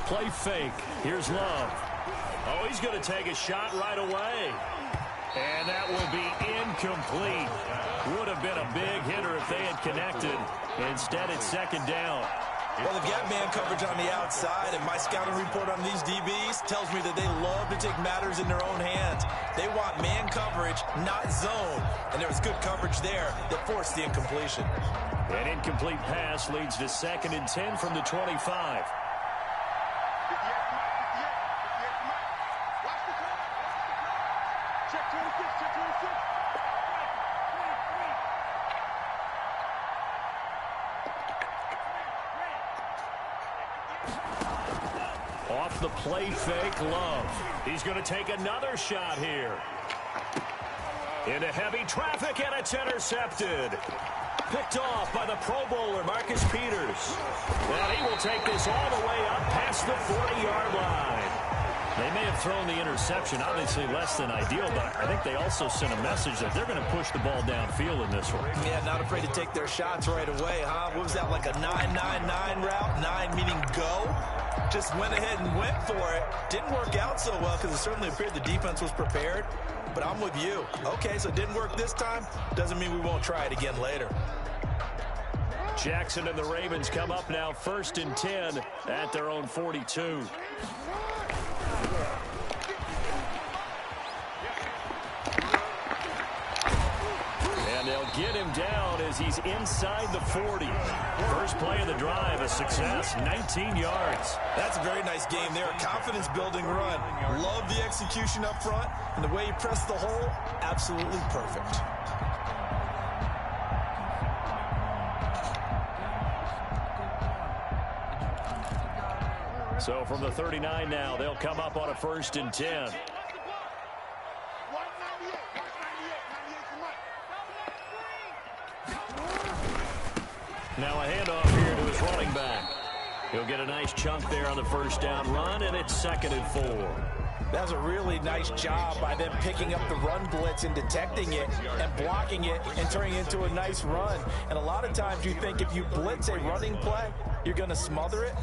Play fake. Here's Love. Oh, he's going to take a shot right away. And that will be incomplete. Would have been a big hitter if they had connected. Instead, it's second down. Well, they've got man coverage on the outside, and my scouting report on these DBs tells me that they love to take matters in their own hands. They want man coverage, not zone. And there was good coverage there that forced the incompletion. An incomplete pass leads to 2nd and 10 from the 25. Off the play fake, Love. He's going to take another shot here. Into heavy traffic, and it's intercepted. Picked off by the Pro Bowler, Marcus Peters. And he will take this all the way up past the 40-yard line. They may have thrown the interception, obviously less than ideal, but I think they also sent a message that they're going to push the ball downfield in this one. Yeah, not afraid to take their shots right away, huh? What was that, like a 9-9-9 route? 9 meaning go? Just went ahead and went for it. Didn't work out so well because it certainly appeared the defense was prepared. But I'm with you. Okay, so it didn't work this time. Doesn't mean we won't try it again later. Jackson and the Ravens come up now 1st and 10 at their own 42. And they'll get him down as he's inside the 40. First play of the drive, a success, 19 yards. That's a very nice game there. Confidence-building run. Love the execution up front, and the way he pressed the hole, absolutely perfect. So from the 39 now, they'll come up on a 1st and 10. Now a handoff here to his running back. He'll get a nice chunk there on the 1st down run, and it's 2nd and 4. That was a really nice job by them picking up the run blitz and detecting it and blocking it and turning it into a nice run. And a lot of times you think if you blitz a running play, you're going to smother it.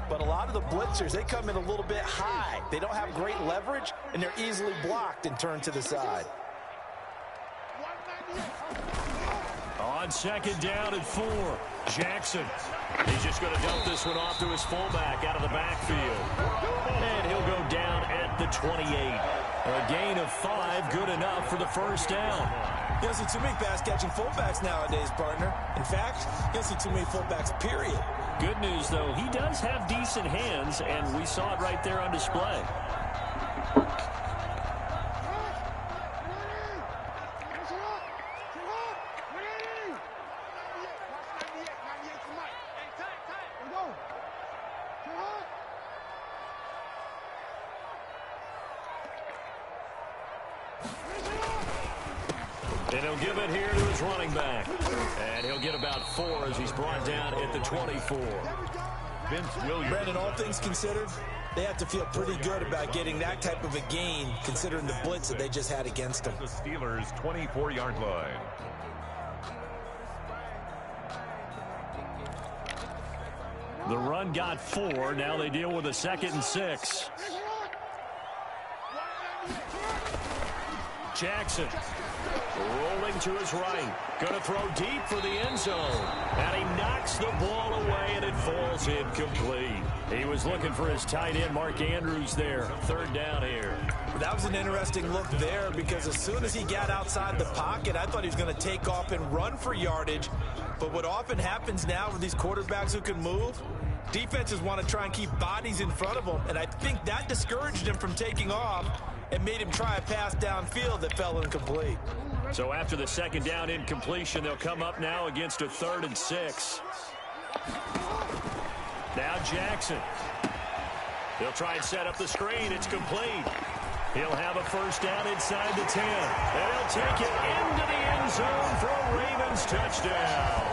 But a lot of the blitzers, they come in a little bit high. They don't have great leverage, and they're easily blocked and turned to the side. On 2nd down and 4, Jackson. He's just going to dump this one off to his fullback out of the backfield. And he'll go down at the 28. A gain of 5, good enough for the 1st down. You don't see too many pass-catching fullbacks nowadays, partner. In fact, you don't see too many fullbacks, period. Good news, though, he does have decent hands, and we saw it right there on display. And he'll give it here to his running back. And he'll get about 4 as he's brought down at the 24. Brandon, all things considered, they have to feel pretty good about getting that type of a gain, considering the blitz that they just had against them. The Steelers' 24-yard line. The run got 4. Now they deal with a 2nd and 6. Jackson rolling to his right. Going to throw deep for the end zone. And he knocks the ball away, and it falls incomplete. He was looking for his tight end, Mark Andrews, there. 3rd down here. That was an interesting look there because as soon as he got outside the pocket, I thought he was going to take off and run for yardage. But what often happens now with these quarterbacks who can move, defenses want to try and keep bodies in front of them. And I think that discouraged him from taking off and made him try a pass downfield that fell incomplete. So after the 2nd down incompletion, they'll come up now against a 3rd and 6. Now Jackson. He'll try and set up the screen. It's complete. He'll have a 1st down inside the 10. And he'll take it into the end zone for a Ravens touchdown.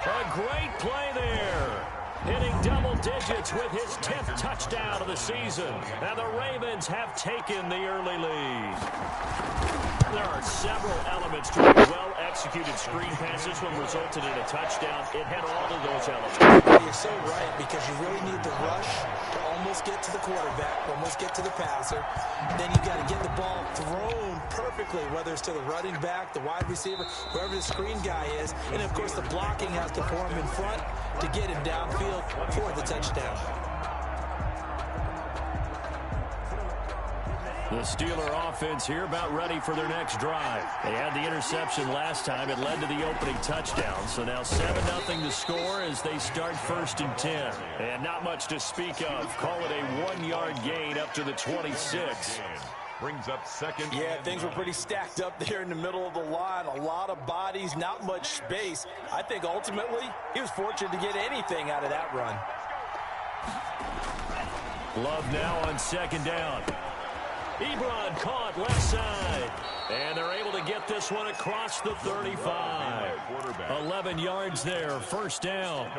A great play there. Hitting double digits with his 10th touchdown of the season. And the Ravens have taken the early lead. There are several elements to a well-executed screen pass. This one resulted in a touchdown. It had all of those elements. You're so right, because you really need the rush to almost get to the quarterback, almost get to the passer. Then you got to get the ball thrown perfectly, whether it's to the running back, the wide receiver, whoever the screen guy is. And, of course, the blocking has to form in front to get him downfield for the touchdown. The Steeler offense here about ready for their next drive. They had the interception last time. It led to the opening touchdown. So now 7-0 to score as they start 1st and 10. And not much to speak of. Call it a 1-yard gain up to the 26. Brings up 2nd. Yeah, things were pretty stacked up there in the middle of the line. A lot of bodies, not much space. I think ultimately he was fortunate to get anything out of that run. Love now on 2nd down. Ebron caught left side. And they're able to get this one across the 35. 11 yards there, 1st down.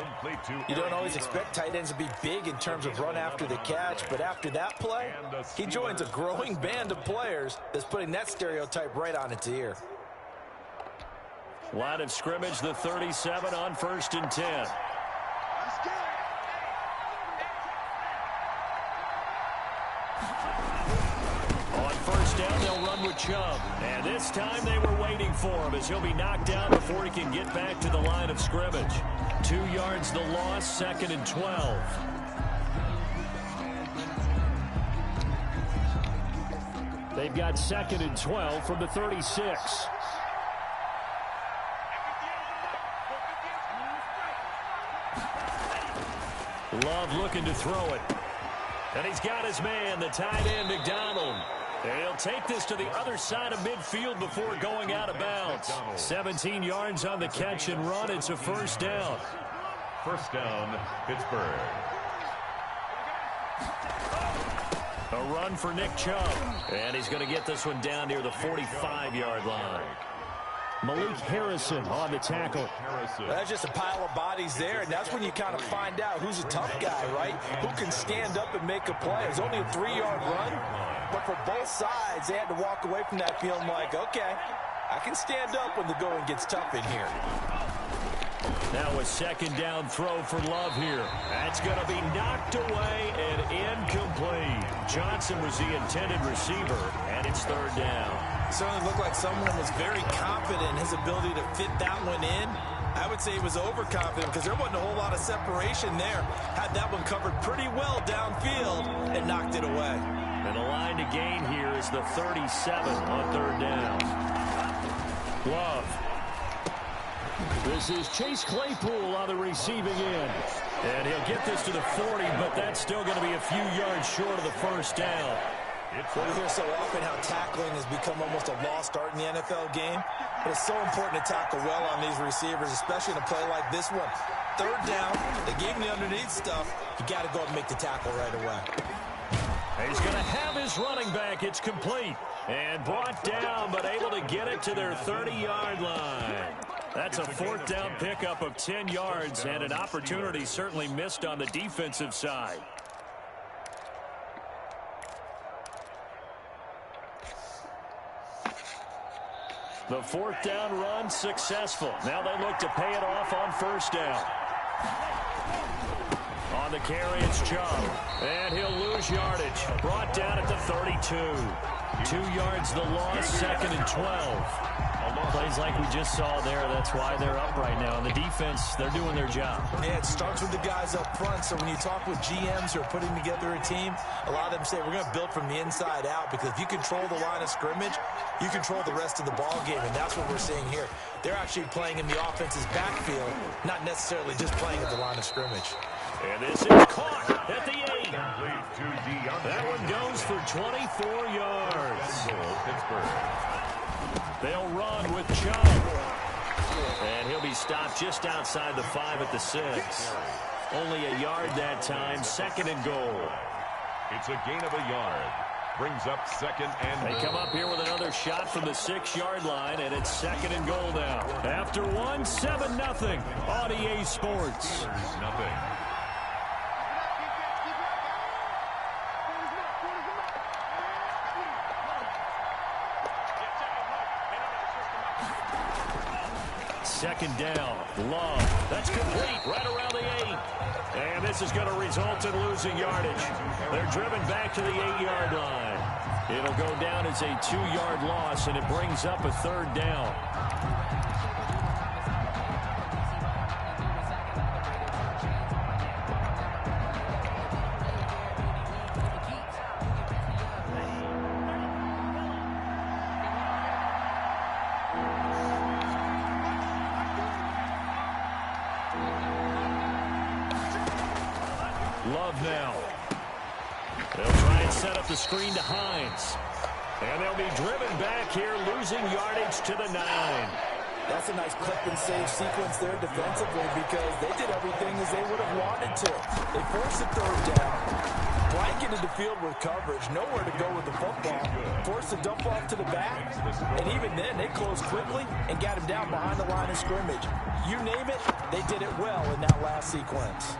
You don't always expect tight ends to be big in terms of run after the catch, but after that play, he joins a growing band of players that's putting that stereotype right on its ear. Line of scrimmage, the 37 on 1st and 10. Down, they'll run with Chubb. And this time they were waiting for him as he'll be knocked down before he can get back to the line of scrimmage. 2 yards the loss, 2nd and 12. They've got 2nd and 12 from the 36. Love looking to throw it. And he's got his man, the tight end, McDonald. And he'll take this to the other side of midfield before going out of bounds. 17 yards on the catch and run. It's a 1st down. 1st down, Pittsburgh. A run for Nick Chubb. And he's going to get this one down near the 45-yard line. Malik Harrison on the tackle. That's just a pile of bodies there, and that's when you kind of find out who's a tough guy, right? Who can stand up and make a play. It's only a 3-yard run, but for both sides, they had to walk away from that feeling like, okay, I can stand up when the going gets tough in here. Now a 2nd down throw for Love here. That's going to be knocked away and incomplete. Johnson was the intended receiver, and it's 3rd down. It certainly looked like someone was very confident in his ability to fit that one in. I would say he was overconfident because there wasn't a whole lot of separation there. Had that one covered pretty well downfield and knocked it away. And the line to gain here is the 37 on 3rd down. Love. This is Chase Claypool on the receiving end. And he'll get this to the 40, but that's still going to be a few yards short of the 1st down. We hear so often how tackling has become almost a lost art in the NFL game. But it's so important to tackle well on these receivers, especially in a play like this one. 3rd down, they gave him the underneath stuff. You got to go and make the tackle right away. He's going to have his running back. It's complete. And brought down, but able to get it to their 30-yard line. That's a 4th down pickup of 10 yards and an opportunity certainly missed on the defensive side. The 4th down run successful. Now they look to pay it off on 1st down. On the carry, it's Chubb. And he'll lose yardage. Brought down at the 32. 2 yards the loss, 2nd and 12. Plays like we just saw there. That's why they're up right now. And the defense, they're doing their job. Yeah, it starts with the guys up front. So when you talk with GMs who are putting together a team, a lot of them say we're going to build from the inside out, because if you control the line of scrimmage, you control the rest of the ball game, and that's what we're seeing here. They're actually playing in the offense's backfield, not necessarily just playing at the line of scrimmage. And this is caught at the 8. That one goes for 24 yards. They'll run with Chubb. And he'll be stopped just outside the 5 at the 6. Only a yard that time, 2nd and goal. It's a gain of a yard. Brings up 2nd and They come up here with another shot from the 6-yard line, and it's 2nd and goal now. After one, 7-0 on EA Sports. Nothing. second down. Love. That's complete right around the 8. And this is going to result in losing yardage. They're driven back to the 8-yard line. It'll go down as a 2-yard loss, and it brings up a third down. Love now. They'll try and set up the screen to Hines. And they'll be driven back here, losing yardage to the 9. That's a nice clip and save sequence there defensively because they did everything as they would have wanted to. They forced the third down, blanketed the field with coverage, nowhere to go with the football, forced the dump off to the back, and even then they closed quickly and got him down behind the line of scrimmage. You name it, they did it well in that last sequence.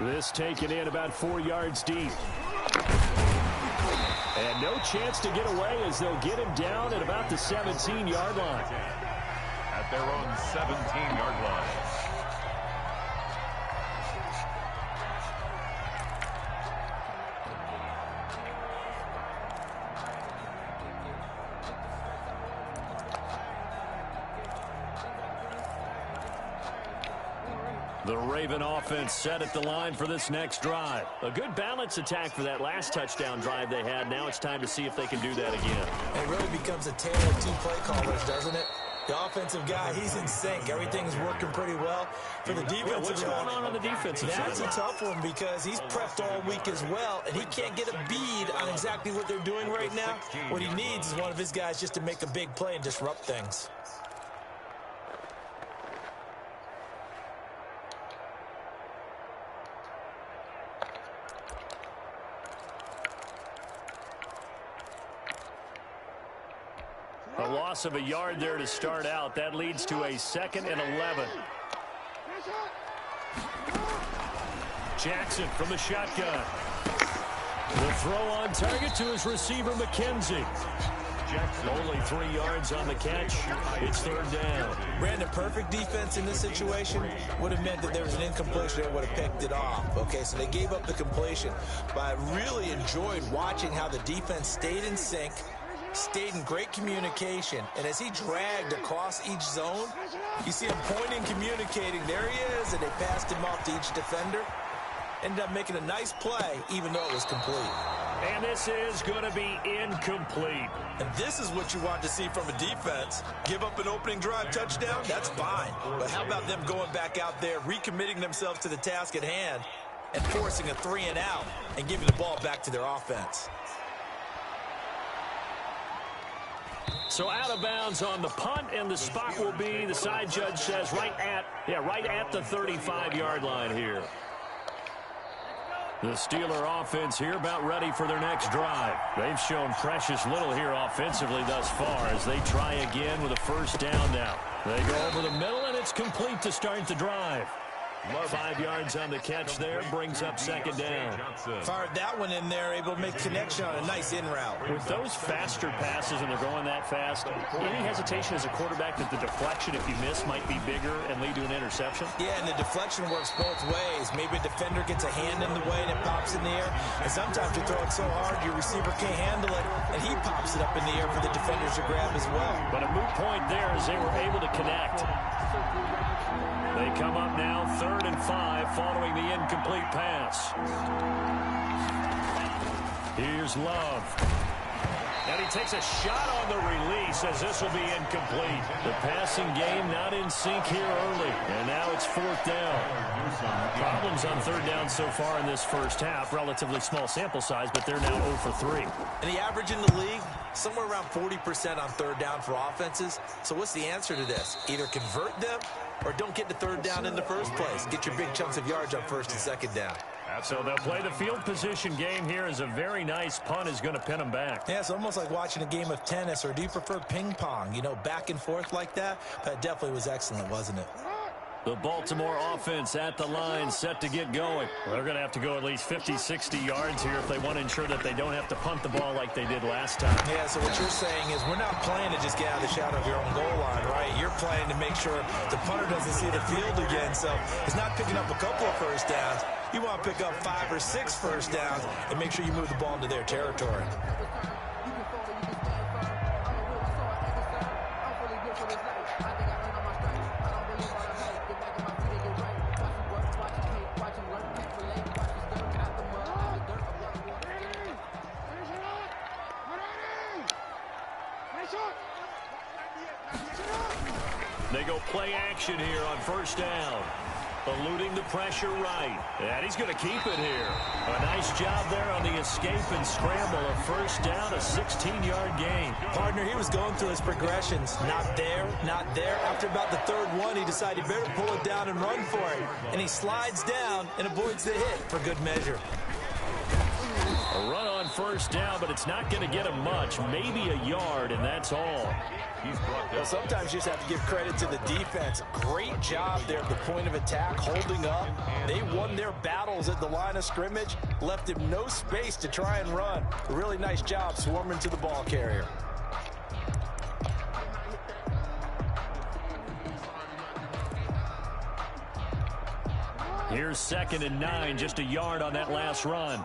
This taken in about 4 yards deep. And no chance to get away as they'll get him down at about the 17-yard line. At their own 17-yard line. The Raven offense set at the line for this next drive. A good balance attack for that last touchdown drive they had. Now it's time to see if they can do that again. It really becomes a tale of two play callers, doesn't it? The offensive guy, he's in sync. Everything's working pretty well. For the defensive What's going on the defensive side? That's a tough one because he's prepped all week as well, and he can't get a bead on exactly what they're doing right now. What he needs is one of his guys just to make a big play and disrupt things. A loss of a yard there to start out. That leads to a 2nd and 11. Jackson from the shotgun. The throw on target to his receiver, McKenzie. Jackson only 3 yards on the catch. It's 3rd down. Brandon, perfect defense in this situation would have meant that there was an incompletion that would have picked it off. Okay, so they gave up the completion. But I really enjoyed watching how the defense stayed in sync, stayed in great communication, and as he dragged across each zone, you see him pointing, communicating. There he is, and they passed him off to each defender. Ended up making a nice play, even though it was complete. And this is going to be incomplete. And this is what you want to see from a defense. Give up an opening drive touchdown, that's fine. But how about them going back out there, recommitting themselves to the task at hand, and forcing a 3 and out, and giving the ball back to their offense. So out of bounds on the punt, and the spot will be, the side judge says, right at the 35-yard line here. The Steeler offense here about ready for their next drive. They've shown precious little here offensively thus far as they try again with a 1st down now. They go over the middle, and it's complete to start the drive. 5 yards on the catch there, brings up 2nd down. Fired that one in there, able to make connection on a nice in route. With those faster passes, and they're going that fast, any hesitation as a quarterback that the deflection, if you miss, might be bigger and lead to an interception? Yeah, and the deflection works both ways. Maybe a defender gets a hand in the way and it pops in the air. And sometimes you throw it so hard your receiver can't handle it, and he pops it up in the air for the defenders to grab as well. But a moot point there as they were able to connect. They come up now 3rd and 5 following the incomplete pass. Here's Love. And he takes a shot on the release as this will be incomplete. The passing game not in sync here early. And now it's 4th down. Problems on 3rd down so far in this first half. Relatively small sample size, but they're now 0 for 3. And the average in the league, somewhere around 40% on 3rd down for offenses. So what's the answer to this? Either convert them or don't get the 3rd down in the first place. Get your big chunks of yards on 1st and 2nd down. So they'll play the field position game here as a very nice punt is going to pin them back. Yeah, it's almost like watching a game of tennis, or do you prefer ping pong? You know, back and forth like that? That definitely was excellent, wasn't it? The Baltimore offense at the line, set to get going. Well, they're going to have to go at least 50, 60 yards here if they want to ensure that they don't have to punt the ball like they did last time. Yeah, so what you're saying is we're not playing to just get out of the shadow of your own goal line, right? You're playing to make sure the punter doesn't see the field again. So it's not picking up a couple of first downs. You want to pick up 5 or 6 first downs and make sure you move the ball into their territory. They go play action here on first down. Eluding the pressure right. And he's going to keep it here. A nice job there on the escape and scramble. A first down, a 16-yard gain. Partner, he was going through his progressions. Not there, not there. After about the third one, he decided he better pull it down and run for it. And he slides down and avoids the hit for good measure. A run on first down, but it's not going to get him much. Maybe a yard, and that's all. Well, sometimes you just have to give credit to the defense. Great job there at the point of attack, holding up. They won their battles at the line of scrimmage, left him no space to try and run. A really nice job swarming to the ball carrier. Here's 2nd and 9, just a yard on that last run.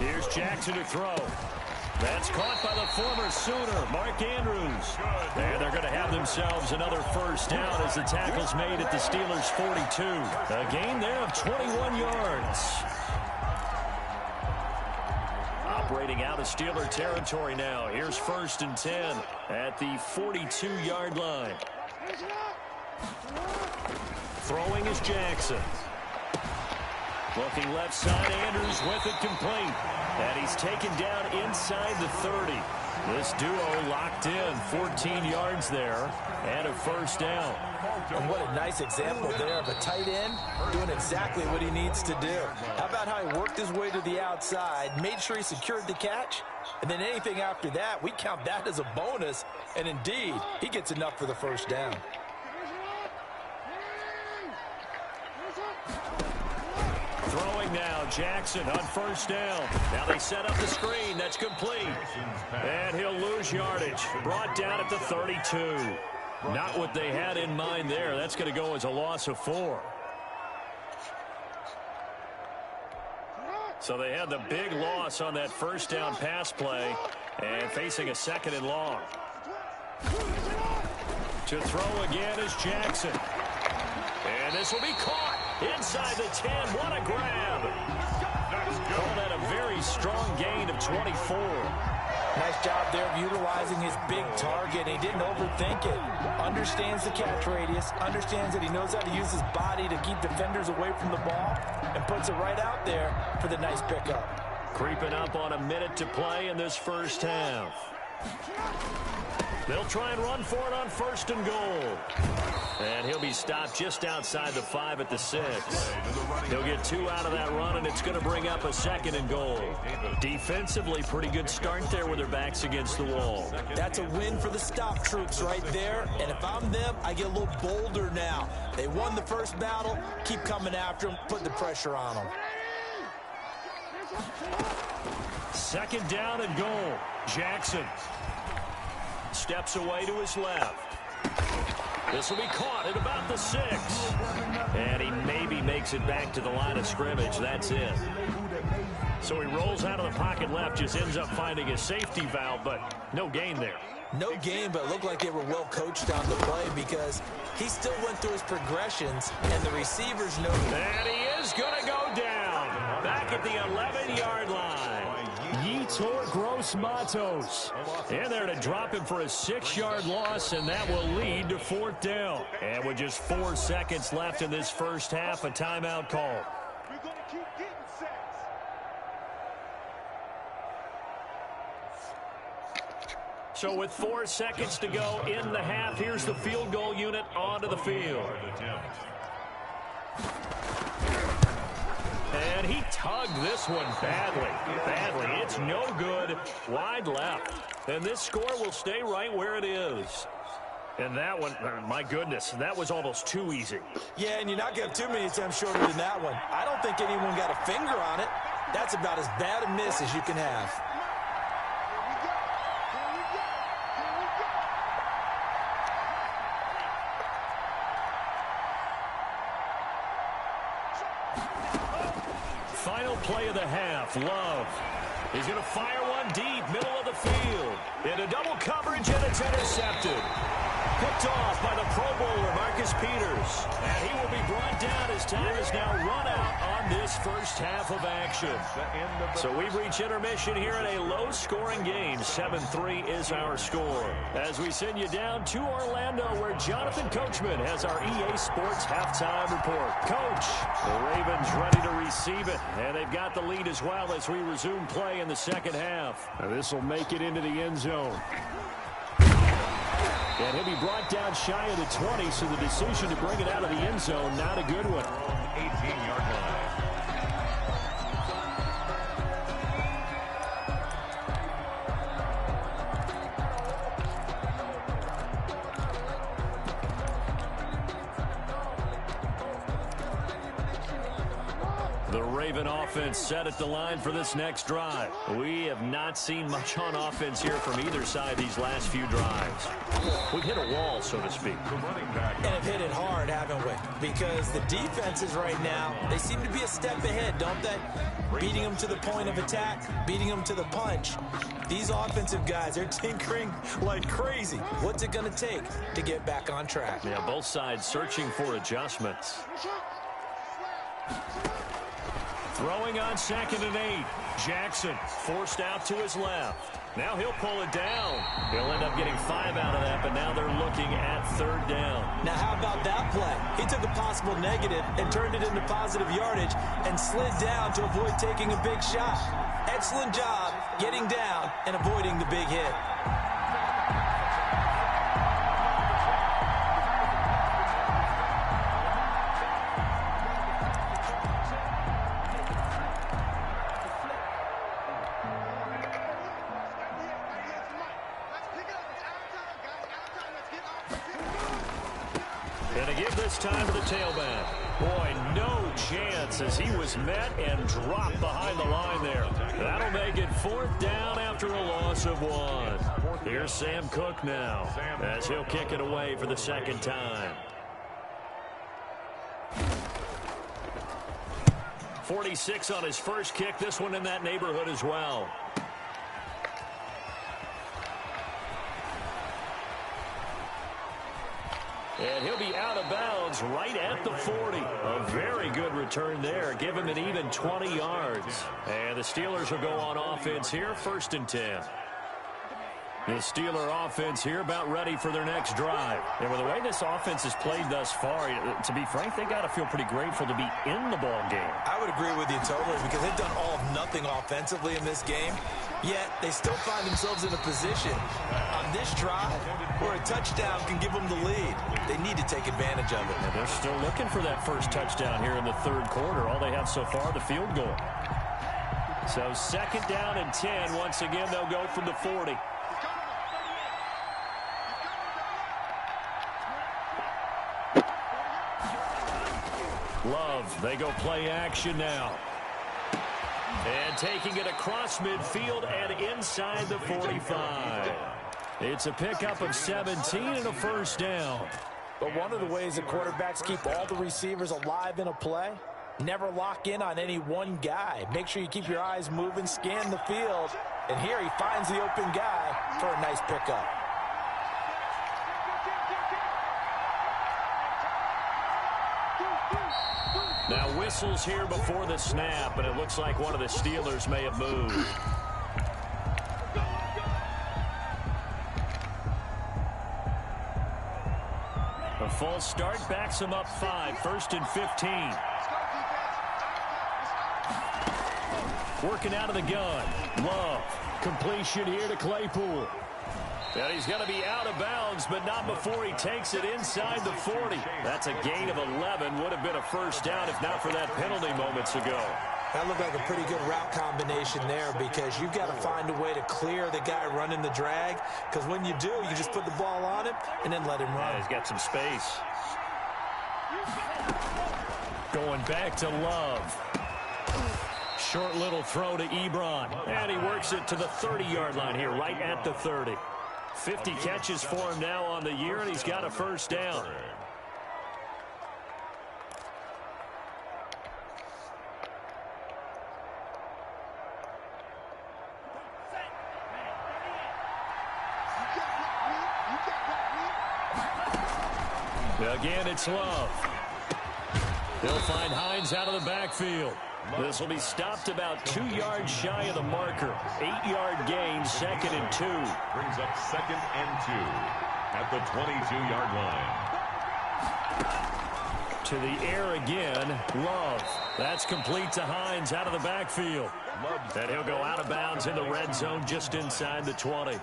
Here's Jackson to throw. That's caught by the former Sooner, Mark Andrews. And they're going to have themselves another first down as the tackle's made at the Steelers' 42. A gain there of 21 yards. Operating out of Steeler territory now. Here's 1st and 10 at the 42-yard line. Throwing is Jackson. Looking left side, Andrews with it complete. And he's taken down inside the 30. This duo locked in, 14 yards there, and a first down. And what a nice example there of a tight end doing exactly what he needs to do. How about how he worked his way to the outside, made sure he secured the catch, and then anything after that, we count that as a bonus. And indeed, he gets enough for the first down. Throwing now, Jackson on first down. Now they set up the screen. That's complete. And he'll lose yardage. Brought down at the 32. Not what they had in mind there. That's going to go as a loss of 4. So they had the big loss on that first down pass play and facing a 2nd and long. To throw again is Jackson. And this will be caught inside the 10. What a grab. Call that a very strong gain of 24. Nice job there of utilizing his big target. He didn't overthink it. Understands the catch radius. Understands that he knows how to use his body to keep defenders away from the ball. And puts it right out there for the nice pickup. Creeping up on a minute to play in this first half. They'll try and run for it on 1st and goal. And he'll be stopped just outside the 5 at the 6. He'll get 2 out of that run, and it's going to bring up a 2nd and goal. Defensively, pretty good start there with their backs against the wall. That's a win for the stop troops right there. And if I'm them, I get a little bolder now. They won the first battle. Keep coming after them. Put the pressure on them. 2nd down and goal. Jackson steps away to his left. This will be caught at about the 6. And he maybe makes it back to the line of scrimmage. That's it. So he rolls out of the pocket left, just ends up finding a safety valve, but no gain there. No gain, but it looked like they were well coached on the play because he still went through his progressions, and the receivers know. And he is going to go down. Back at the 11-yard line. Yetur Gross-Matos in there to drop him for a 6-yard loss, and that will lead to 4th down. And with just 4 seconds left in this first half, a timeout call. We're going to keep getting sacks. So with 4 seconds to go in the half, here's the field goal unit onto the field. And he tugged this one badly. It's no good. Wide left. And this score will stay right where it is. And that one, my goodness, that was almost too easy. Yeah, and you're not going to have too many attempts shorter than that one. I don't think anyone got a finger on it. That's about as bad a miss as you can have. Final play of the half. Love. He's going to fire one deep, middle of the field. Into double coverage, and it's intercepted. Picked off by the Pro Bowler, Marcus Peters. And he will be brought down as time is now run out on this first half of action. So we've reached intermission here in a low-scoring game. 7-3 is our score. As we send you down to Orlando, where Jonathan Coachman has our EA Sports halftime report. Coach, the Ravens ready to receive it. And they've got the lead as well as we resume play in the second half. Now this will make it into the end zone. And he'll be brought down shy of the 20, so the decision to bring it out of the end zone, not a good one. 18-yard line. The Raven offense set at the line for this next drive. We have not seen much on offense here from either side these last few drives. We've hit a wall, so to speak. And have hit it hard, haven't we? Because the defenses right now, they seem to be a step ahead, don't they? Beating them to the point of attack, beating them to the punch. These offensive guys, they're tinkering like crazy. What's it going to take to get back on track? Yeah, both sides searching for adjustments. Throwing on 2nd and 8. Jackson forced out to his left. Now he'll pull it down. He'll end up getting 5 out of that, but now they're looking at 3rd down. Now how about that play? He took a possible negative and turned it into positive yardage and slid down to avoid taking a big shot. Excellent job getting down and avoiding the big hit. And to give this time to the tailback. Boy, no chance as he was met and dropped behind the line there. That'll make it 4th down after a loss of 1. Here's Sam Cook now as he'll kick it away for the 2nd time. 46 on his first kick. This one in that neighborhood as well. And he'll be out of bounds right at the 40. A very good return there. Give him an even 20 yards. And the Steelers will go on offense here, 1st and 10. The Steeler offense here about ready for their next drive. And with the way this offense has played thus far, to be frank, they got to feel pretty grateful to be in the ball game. I would agree with you totally because they've done all of nothing offensively in this game, yet they still find themselves in a position on this drive where a touchdown can give them the lead. They need to take advantage of it. And they're still looking for that first touchdown here in the 3rd quarter. All they have so far, the field goal. So 2nd down and 10. Once again, they'll go from the 40. Love, they go play action now. And taking it across midfield and inside the 45. It's a pickup of 17 and a 1st down. But one of the ways that quarterbacks keep all the receivers alive in a play, never lock in on any one guy. Make sure you keep your eyes moving, scan the field. And here he finds the open guy for a nice pickup. Now whistles here before the snap, and it looks like one of the Steelers may have moved. A false start backs him up 5, 1st and 15. Working out of the gun. Love. Completion here to Claypool. And he's going to be out of bounds, but not before he takes it inside the 40. That's a gain of 11. Would have been a 1st down if not for that penalty moments ago. That looked like a pretty good route combination there because you've got to find a way to clear the guy running the drag, because when you do, you just put the ball on him and then let him run. Yeah, he's got some space. Going back to Love. Short little throw to Ebron. And he works it to the 30-yard line here, right at the 30. 50 catches for him now on the year, and he's got a first down. Again, it's Love. He'll find Hines out of the backfield. This will be stopped about 2 yards shy of the marker. 8-yard gain, 2nd and 2. Brings up 2nd and 2 at the 22-yard line. To the air again, Love. That's complete to Hines out of the backfield. And he'll go out of bounds in the red zone just inside the 20.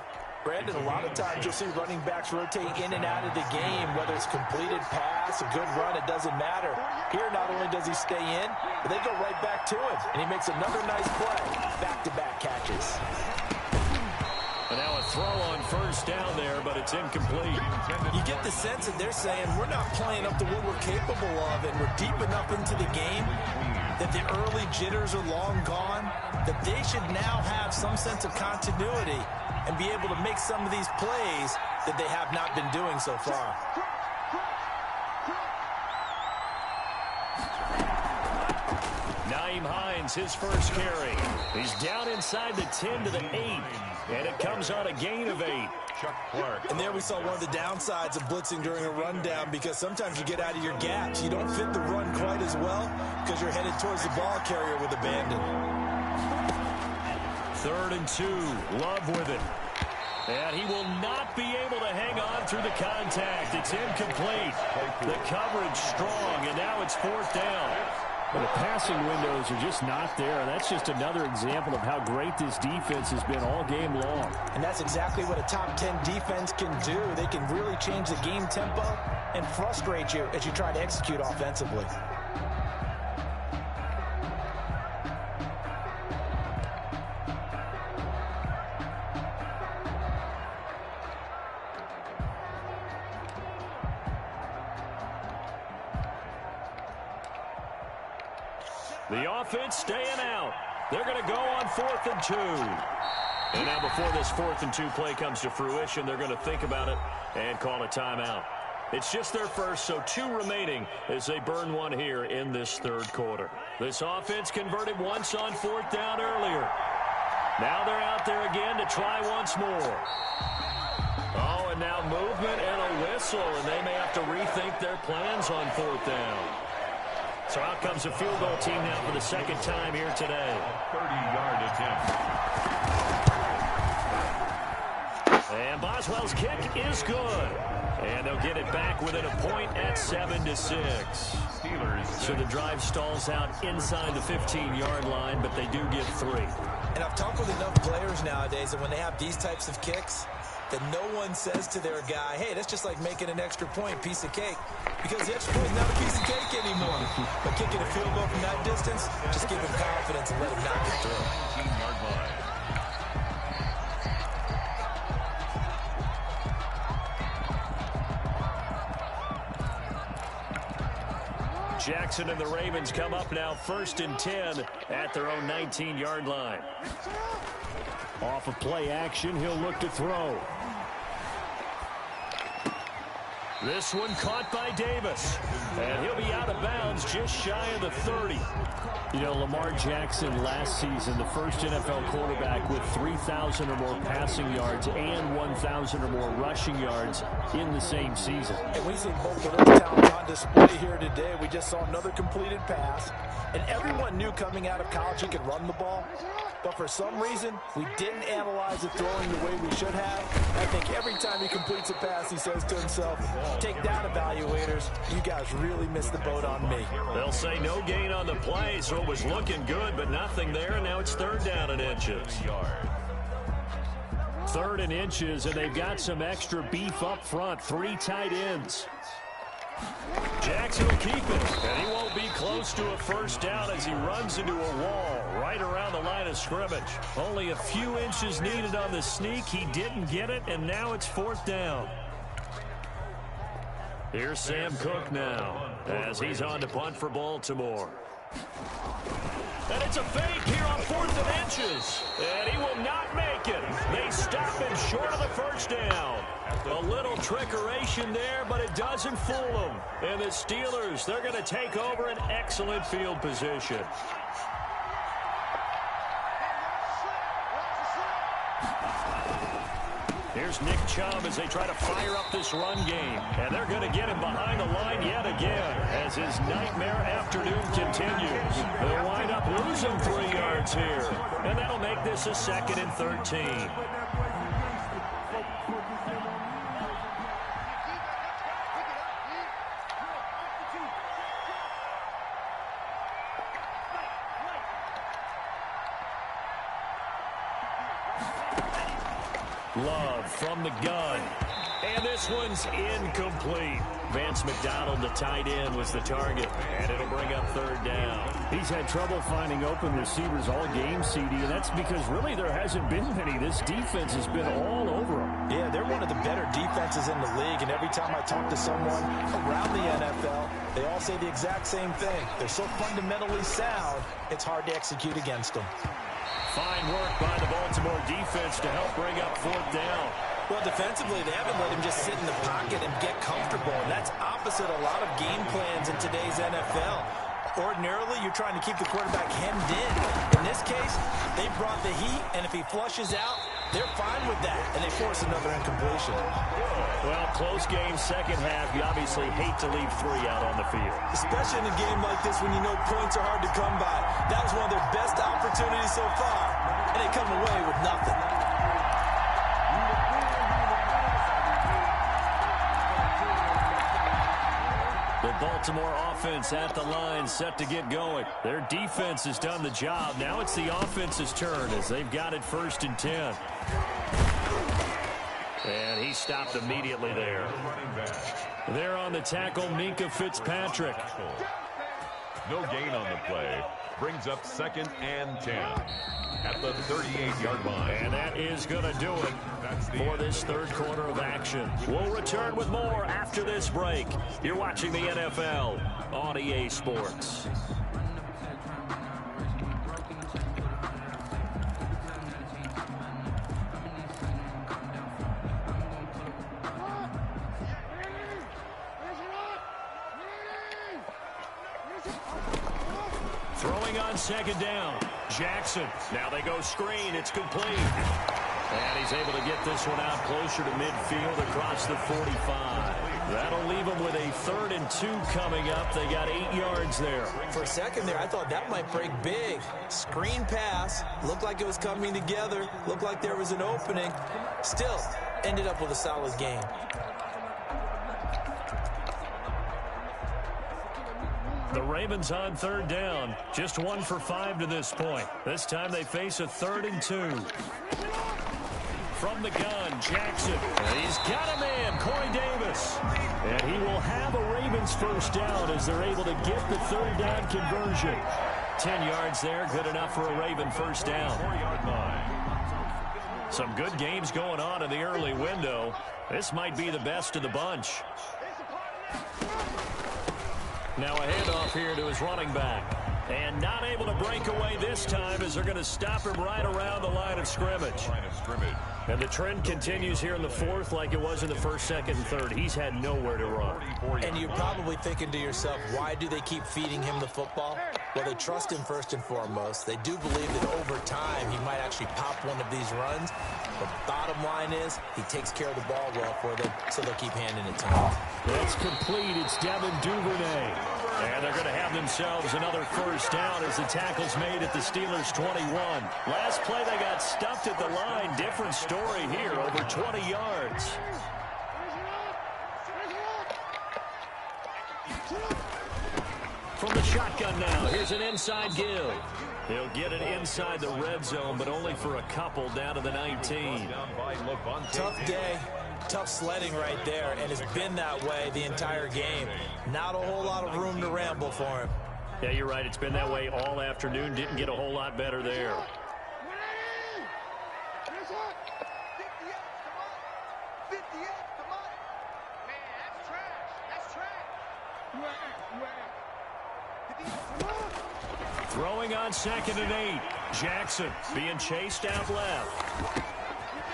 Brandon, a lot of times you'll see running backs rotate in and out of the game, whether it's completed pass, a good run, it doesn't matter. Here, not only does he stay in, but they go right back to him, and he makes another nice play. Back-to-back catches. And now a throw on first down there, but it's incomplete. You get the sense that they're saying we're not playing up to what we're capable of, and we're deep enough into the game that the early jitters are long gone, that they should now have some sense of continuity and be able to make some of these plays that they have not been doing so far. Nyheim Hines, his first carry. He's down inside the 10 to the 8, and it comes on a gain of 8. Chuck Clark. And there we saw one of the downsides of blitzing during a rundown, because sometimes you get out of your gaps. You don't fit the run quite as well because you're headed towards the ball carrier with abandon. 3rd and 2, Love with it. And he will not be able to hang on through the contact. It's incomplete. The coverage strong, and now it's 4th down. Well, the passing windows are just not there. That's just another example of how great this defense has been all game long. And that's exactly what a top 10 defense can do. They can really change the game tempo and frustrate you as you try to execute offensively. The offense staying out. They're going to go on 4th and 2. And now before this 4th and 2 play comes to fruition, they're going to think about it and call a timeout. It's just their first, so 2 remaining as they burn one here in this 3rd quarter. This offense converted once on 4th down earlier. Now they're out there again to try once more. Oh, and now movement and a whistle, and they may have to rethink their plans on 4th down. So out comes a field goal team now for the 2nd time here today. 30-yard attempt. And Boswell's kick is good. And they'll get it back within a point at 7-6. Steelers. So the drive stalls out inside the 15-yard line, but they do get 3. And I've talked with enough players nowadays that when they have these types of kicks, that no one says to their guy, hey, that's just like making an extra point, piece of cake. Because the extra point is not a piece of cake anymore. But kicking a field goal from that distance, just give him confidence and let him knock it through. 18-yard line. Jackson and the Ravens come up now 1st and 10 at their own 19-yard line. Off of play action, he'll look to throw. This one caught by Davis. And he'll be out of bounds just shy of the 30. You know, Lamar Jackson last season, the first NFL quarterback with 3,000 or more passing yards and 1,000 or more rushing yards in the same season. And we see both of those talents on display here today. We just saw another completed pass. And everyone knew coming out of college he could run the ball. But for some reason, we didn't analyze the throwing the way we should have. I think every time he completes a pass, he says to himself, take that, evaluators. You guys really missed the boat on me. They'll say no gain on the play, so it was looking good, but nothing there, and now it's 3rd down and inches. 3rd and inches, and they've got some extra beef up front. 3 tight ends. Jackson will keep it, and he won't be close to a first down as he runs into a wall right around the line of scrimmage. Only a few inches needed on the sneak. He didn't get it, and now it's 4th down. Here's Sam Cook now as he's on to punt for Baltimore. And it's a fake here on 4th and inches. And he will not make it. They stop him short of the first down. A little trickeration there, but it doesn't fool them. And the Steelers, they're going to take over an excellent field position. Here's Nick Chubb as they try to fire up this run game. And they're going to get him behind the line yet again as his nightmare afternoon continues. They'll wind up losing 3 yards here. And that'll make this a 2nd and 13. Love from the gun. And this one's incomplete. Vance McDonald, the tight end, was the target. And it'll bring up 3rd down. He's had trouble finding open receivers all game, CD, and that's because really there hasn't been many. This defense has been all over them. Yeah, they're one of the better defenses in the league, and every time I talk to someone around the NFL, they all say the exact same thing. They're so fundamentally sound, it's hard to execute against them. Fine work by the Baltimore defense to help bring up 4th down. Well, defensively, they haven't let him just sit in the pocket and get comfortable, and that's opposite a lot of game plans in today's NFL. Ordinarily, you're trying to keep the quarterback hemmed in. In this case, they brought the heat, and if he flushes out, they're fine with that, and they force another incompletion. Well, close game, second half. You obviously hate to leave 3 out on the field. Especially in a game like this when you know points are hard to come by. That was one of their best opportunities so far, and they come away with nothing. The Baltimore offense at the line, set to get going. Their defense has done the job. Now it's the offense's turn as they've got it 1st and 10. And he stopped immediately there. There on the tackle, Minkah Fitzpatrick. No gain on the play. Brings up 2nd and 10 at the 38-yard line. And that is going to do it for this 3rd quarter of action. We'll return with more after this break. You're watching the NFL on EA Sports. Throwing on 2nd down. Jackson. Now they go screen. It's complete. And he's able to get this one out closer to midfield across the 45. That'll leave them with a 3rd and 2 coming up. They got 8 yards there. For a second there, I thought that might break big. Screen pass. Looked like it was coming together. Looked like there was an opening. Still, ended up with a solid game. The Ravens on 3rd down. Just 1 for 5 to this point. This time they face a 3rd and 2. From the gun, Jackson. And he's got a man, Corey Davis. And he will have a Ravens first down as they're able to get the 3rd down conversion. 10 yards there, good enough for a Raven first down. Some good games going on in the early window. This might be the best of the bunch. Now a handoff here to his running back. And not able to break away this time as they're going to stop him right around the line of scrimmage. And the trend continues here in the 4th like it was in the 1st, 2nd, and 3rd. He's had nowhere to run. And you're probably thinking to yourself, why do they keep feeding him the football? Well, they trust him first and foremost. They do believe that over time he might actually pop one of these runs. The bottom line is he takes care of the ball well for them, so they'll keep handing it to him. It's complete. It's Devin Duvernay. And they're going to have themselves another first down as the tackle's made at the Steelers' 21. Last play they got stuffed at the line. Different story here, over 20 yards. From the shotgun now, here's an inside give. He'll get it inside the red zone, but only for a couple down to the 19. Tough day. Tough sledding right there, and it's been that way the entire game. Not a whole lot of room to ramble for him. Yeah, you're right. It's been that way all afternoon. Didn't get a whole lot better there. Throwing on 2nd and 8. Jackson being chased out left.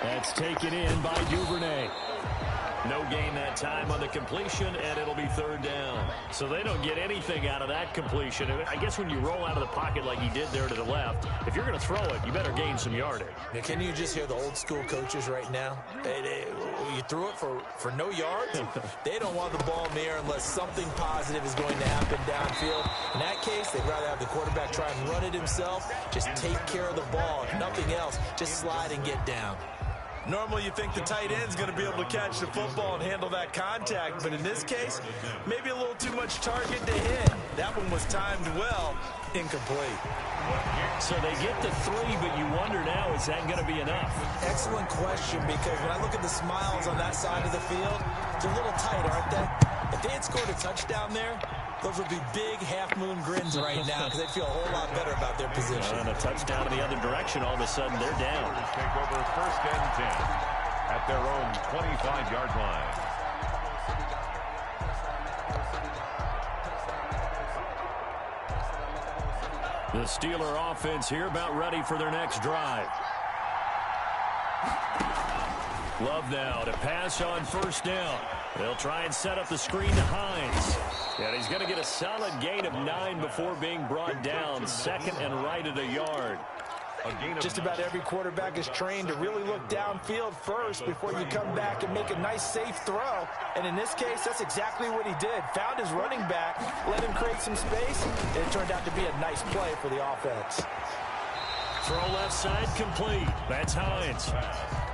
That's taken in by Duvernay. No gain that time on the completion, and it'll be 3rd down. So they don't get anything out of that completion. I guess when you roll out of the pocket like he did there to the left, if you're going to throw it, you better gain some yardage. Can you just hear the old school coaches right now? You threw it for no yards? They don't want the ball in the air unless something positive is going to happen downfield. In that case, they'd rather have the quarterback try and run it himself. Just take care of the ball. If nothing else, just slide and get down. Normally you think the tight end's going to be able to catch the football and handle that contact, but in this case, maybe a little too much target to hit. That one was timed well, incomplete. So they get the 3, but you wonder now, is that going to be enough? Excellent question, because when I look at the smiles on that side of the field, they're a little tight, aren't they? If they had scored a touchdown there, those would be big half-moon grins right now because they'd feel a whole lot better about their position. And a touchdown in the other direction, all of a sudden they're down. Take over 1st and 10 at their own 25-yard line. The Steeler offense here about ready for their next drive. Love now to pass on 1st down. They'll try and set up the screen to Hines. And he's going to get a solid gain of 9 before being brought down. 2nd and right at a yard. Just about every quarterback is trained to really look downfield first before you come back and make a nice, safe throw. And in this case, that's exactly what he did. Found his running back, let him create some space, and it turned out to be a nice play for the offense. Throw left side complete. That's Hines.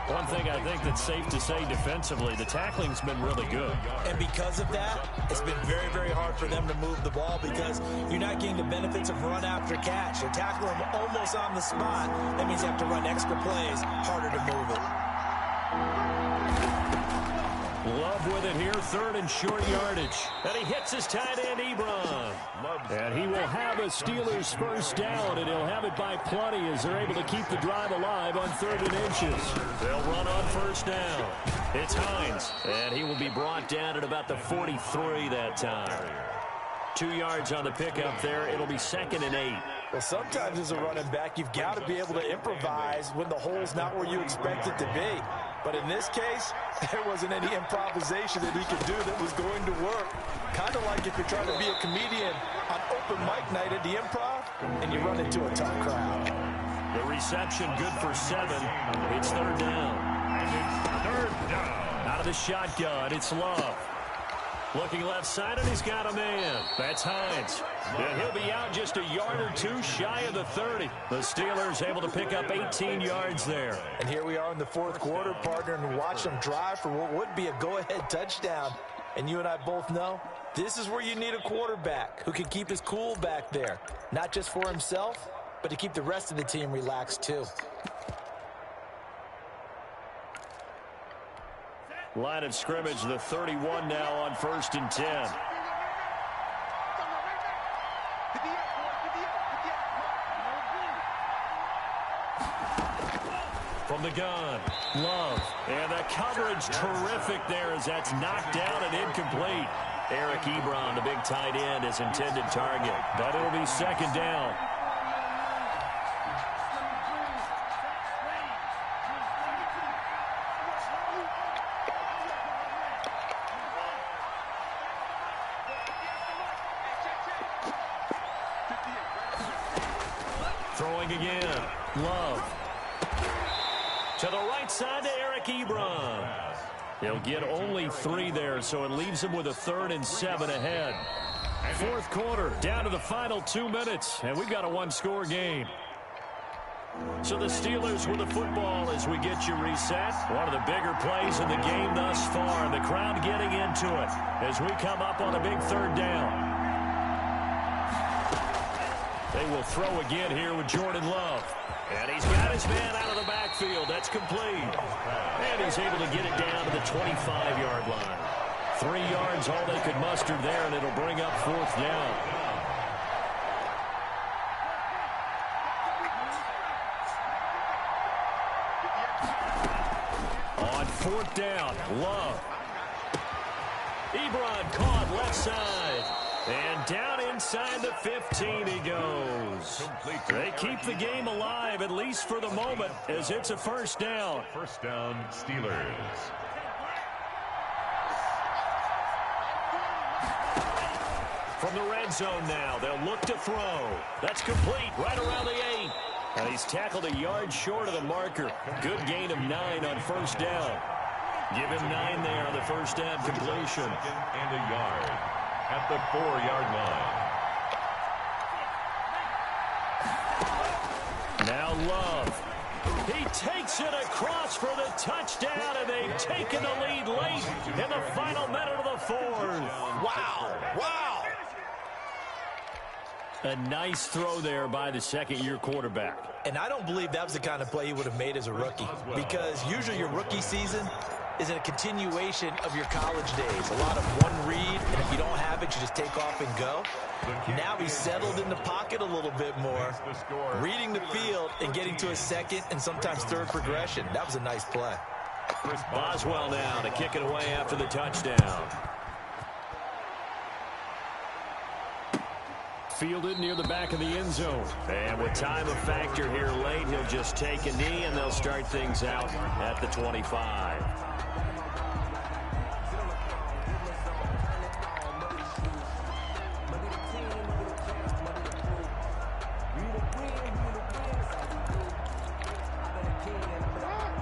One thing I think that's safe to say defensively, the tackling's been really good. And because of that, it's been very, very hard for them to move the ball because you're not getting the benefits of run after catch. They tackle them almost on the spot. That means you have to run extra plays, harder to move it. Love with it here, 3rd and short yardage. And he hits his tight end, Ebron. And he will have a Steelers 1st down, and he'll have it by plenty as they're able to keep the drive alive on 3rd and inches. They'll run on 1st down. It's Hines, and he will be brought down at about the 43 that time. 2 yards on the pickup there. It'll be 2nd and 8. Well, sometimes as a running back, you've got to be able to improvise when the hole's not where you expect it to be. But in this case, there wasn't any improvisation that he could do that was going to work. Kind of like if you're trying to be a comedian on open mic night at the Improv and you run into a tough crowd. The reception good for 7. It's 3rd down. Out of the shotgun, it's Love. Looking left side, and he's got a man. That's Hines. And he'll be out just a yard or 2 shy of the 30. The Steelers able to pick up 18 yards there. And here we are in the 4th quarter, partner, and watch them drive for what would be a go-ahead touchdown. And you and I both know this is where you need a quarterback who can keep his cool back there. Not just for himself, but to keep the rest of the team relaxed too. Line of scrimmage, the 31 now on 1st and 10. From the gun, Love. And the coverage terrific there as that's knocked down and incomplete. Eric Ebron, the big tight end, his intended target. But it'll be 2nd down. Throwing again. Love. To the right side to Eric Ebron. He'll get only 3 there, so it leaves him with a 3rd and 7 ahead. 4th quarter, down to the final 2 minutes, and we've got a 1-score game. So the Steelers with the football as we get you reset. One of the bigger plays in the game thus far, and the crowd getting into it as we come up on a big 3rd down. They will throw again here with Jordan Love. And he's got his man out of the backfield. That's complete. And he's able to get it down to the 25-yard line. 3 yards, all they could muster there, and it'll bring up 4th down. On 4th down, Love. Ebron caught left side. And down inside the 15 he goes. They keep the game alive, at least for the moment, as it's a 1st down. 1st down, Steelers. From the red zone now, they'll look to throw. That's complete, right around the 8. And he's tackled a yard short of the marker. Good gain of 9 on 1st down. Give him 9 there on the 1st down completion. 2nd and a yard at the 4-yard line. Now Love. He takes it across for the touchdown, and they've taken the lead late in the final minute of the 4th. Wow. Wow. A nice throw there by the second-year quarterback. And I don't believe that was the kind of play he would have made as a rookie, because usually your rookie season is a continuation of your college days. A lot of one read, and if you don't have it, you just take off and go. Now he's settled in the pocket a little bit more, reading the field and getting to a second and sometimes third progression. That was a nice play. Boswell now to kick it away after the touchdown. Fielded near the back of the end zone. And with time a factor here late, he'll just take a knee, and they'll start things out at the 25.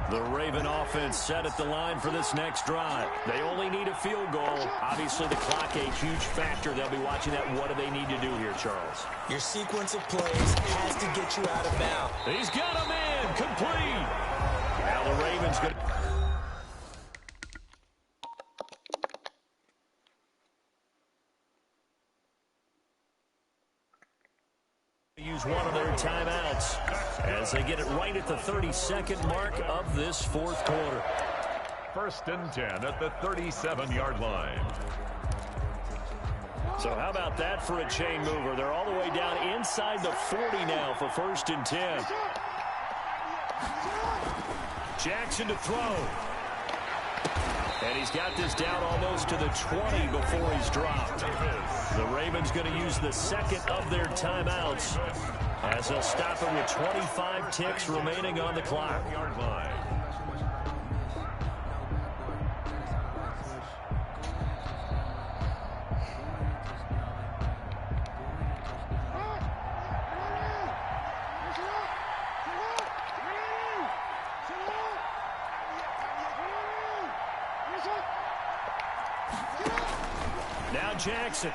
The Raven offense set at the line for this next drive. They only need a field goal. Obviously, the clock a huge factor. They'll be watching that. What do they need to do here, Charles? Your sequence of plays has to get you out of bounds. He's got a man complete. Now the Ravens going to use one of their timeouts as they get it right at the 32nd mark of this 4th quarter. 1st and 10 at the 37-yard line. So how about that for a chain mover? They're all the way down inside the 40 now for 1st and 10. Jackson to throw. And he's got this down almost to the 20 before he's dropped. The Ravens going to use the second of their timeouts as they'll stop it with 25 ticks remaining on the clock. Now Jackson.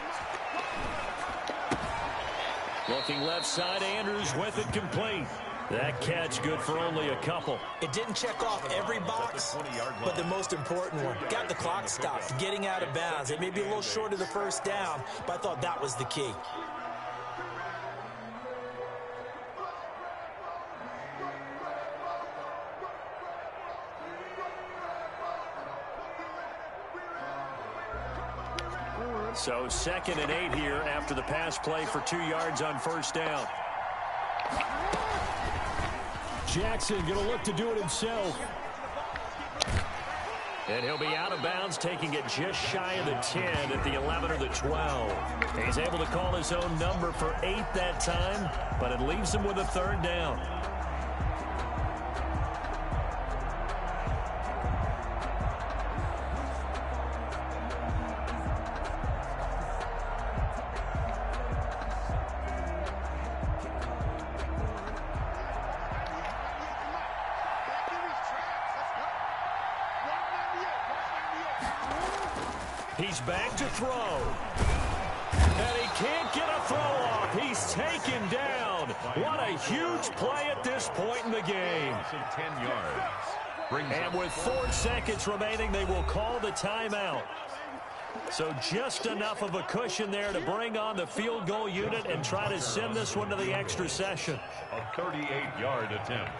Looking left side, Andrews with it complete. That catch good for only a couple. It didn't check off every box, but the most important one. Got the clock stopped, getting out of bounds. It may be a little short of the 1st down, but I thought that was the key. So 2nd and 8 here after the pass play for 2 yards on 1st down. Jackson going to look to do it himself. And he'll be out of bounds, taking it just shy of the 10 at the 11 or the 12. He's able to call his own number for 8 that time, but it leaves him with a 3rd down. He's back to throw. And he can't get a throw off. He's taken down. What a huge play at this point in the game. 10 yards. And with 4 seconds remaining, they will call the timeout. So just enough of a cushion there to bring on the field goal unit and try to send this one to the extra session. A 38-yard attempt.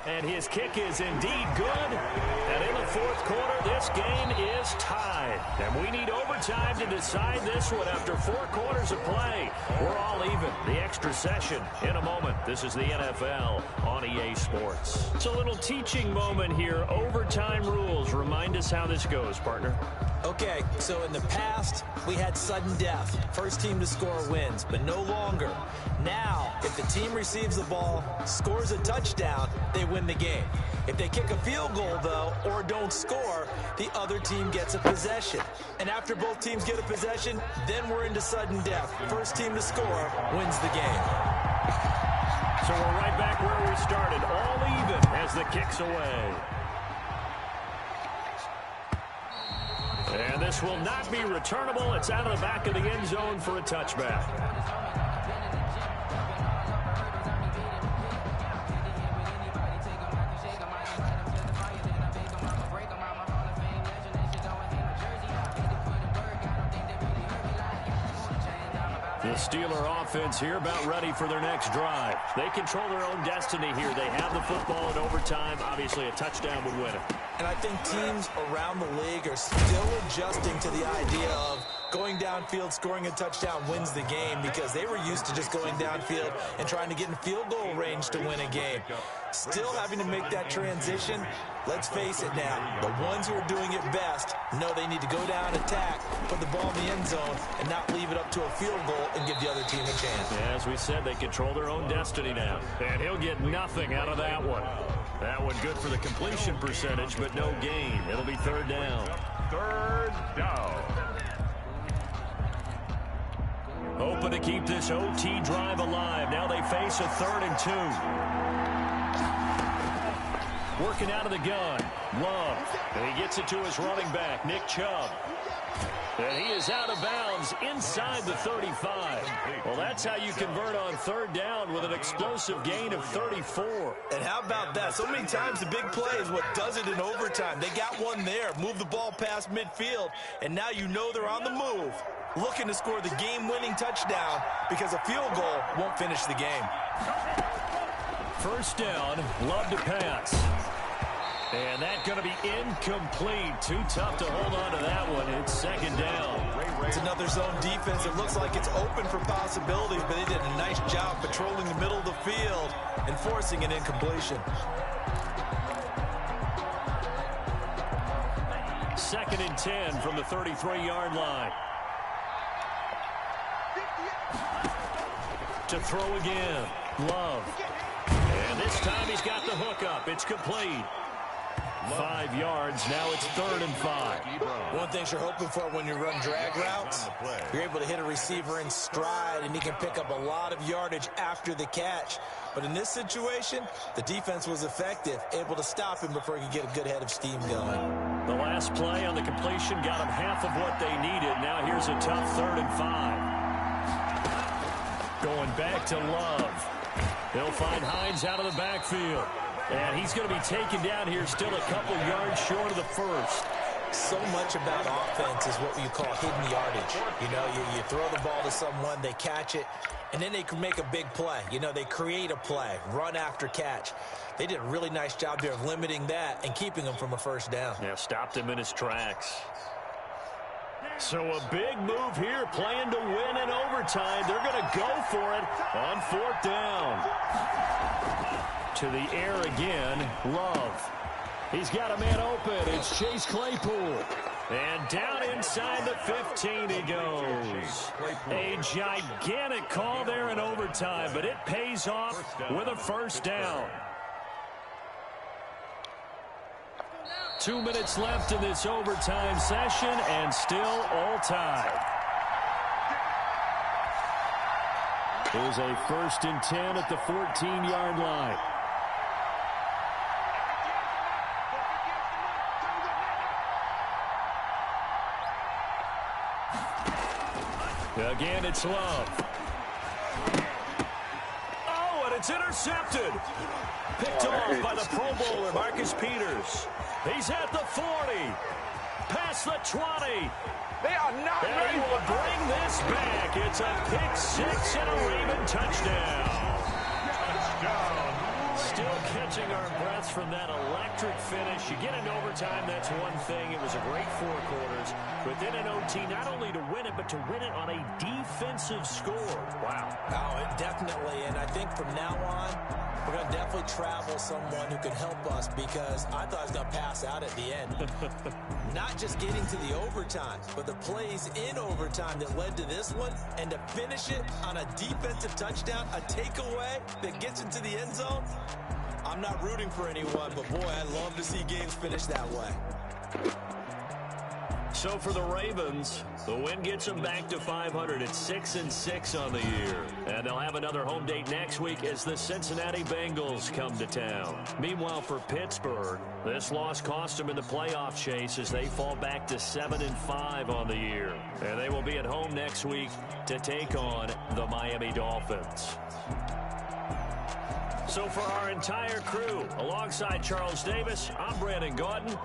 And his kick is indeed good. And in the fourth quarter, this game is tied. And we need overtime to decide this one after 4 quarters of play. We're all even. The extra session in a moment. This is the NFL on EA Sports. It's a little teaching moment here. Overtime rules. Remind us how this goes, partner. Okay, so in the past, we had sudden death. First team to score wins, but no longer. Now, if the team receives the ball, scores a touchdown, they win the game. If they kick a field goal, though, or don't score, the other team gets a possession. And after both teams get a possession, then we're into sudden death. First team to score wins the game. So we're right back where we started, all even as the kick's away. And this will not be returnable. It's out of the back of the end zone for a touchback. The Steeler offense here about ready for their next drive. They control their own destiny here. They have the football in overtime. Obviously, a touchdown would win it. And I think teams around the league are still adjusting to the idea of going downfield, scoring a touchdown wins the game, because they were used to just going downfield and trying to get in field goal range to win a game. Still having to make that transition. Let's face it now, the ones who are doing it best know they need to go down, attack, put the ball in the end zone, and not leave it up to a field goal and give the other team a chance. Yeah, as we said, they control their own destiny now. And he'll get nothing out of that one. That one good for the completion percentage, but no gain. It'll be third down. Third down. Hoping to keep this OT drive alive. Now they face a 3rd and 2. Working out of the gun, Love. And he gets it to his running back, Nick Chubb. And he is out of bounds inside the 35. Well, that's how you convert on third down with an explosive gain of 34. And how about that? So many times the big play is what does it in overtime. They got one there, move the ball past midfield, and now you know they're on the move, looking to score the game-winning touchdown, because a field goal won't finish the game. First down, Love to pass. And that's going to be incomplete. Too tough to hold on to that one. It's second down. It's another zone defense. It looks like it's open for possibilities, but they did a nice job patrolling the middle of the field and forcing an incompletion. 2nd and 10 from the 33-yard line. To throw again, Love. And this time he's got the hook up. It's complete. 5 yards. Now it's 3rd and 5. One thing you're hoping for when you run drag routes, you're able to hit a receiver in stride, and he can pick up a lot of yardage after the catch. But in this situation, the defense was effective, able to stop him before he could get a good head of steam going. The last play on the completion got him half of what they needed. Now here's a tough 3rd and 5. Going back to Love. He'll find Hines out of the backfield. And he's going to be taken down here still a couple yards short of the first. So much about offense is what you call hidden yardage. You know, you throw the ball to someone, they catch it, and then they can make a big play. You know, they create a play, run after catch. They did a really nice job there of limiting that and keeping him from a first down. Yeah, stopped him in his tracks. So a big move here, playing to win in overtime. They're going to go for it on 4th down. To the air again, Love. He's got a man open. It's Chase Claypool. And down inside the 15 he goes. A gigantic call there in overtime, but it pays off with a first down. 2 minutes left in this overtime session, and still all tied. Here's a 1st and 10 at the 14-yard line. Again, it's Love. Oh, and it's intercepted. Picked off by the Pro Bowler, Marcus Peters. He's at the 40. Past the 20. They are not And ready he will for bring this back. It's a pick six and a Raven touchdown. Still catching our breaths from that electric finish. You get into overtime, that's one thing. It was a great 4 quarters. But then in OT, not only to win it, but to win it on a defensive score. Wow. Oh, definitely. And I think from now on, we're going to definitely travel someone who can help us, because I thought I was going to pass out at the end. Not just getting to the overtime, but the plays in overtime that led to this one, and to finish it on a defensive touchdown, a takeaway that gets into the end zone. I'm not rooting for anyone, but boy, I love to see games finish that way. So for the Ravens, the win gets them back to 500 at 6-6 on the year. And they'll have another home date next week as the Cincinnati Bengals come to town. Meanwhile, for Pittsburgh, this loss cost them in the playoff chase as they fall back to 7-5 on the year. And they will be at home next week to take on the Miami Dolphins. So for our entire crew, alongside Charles Davis, I'm Brandon Gaudin.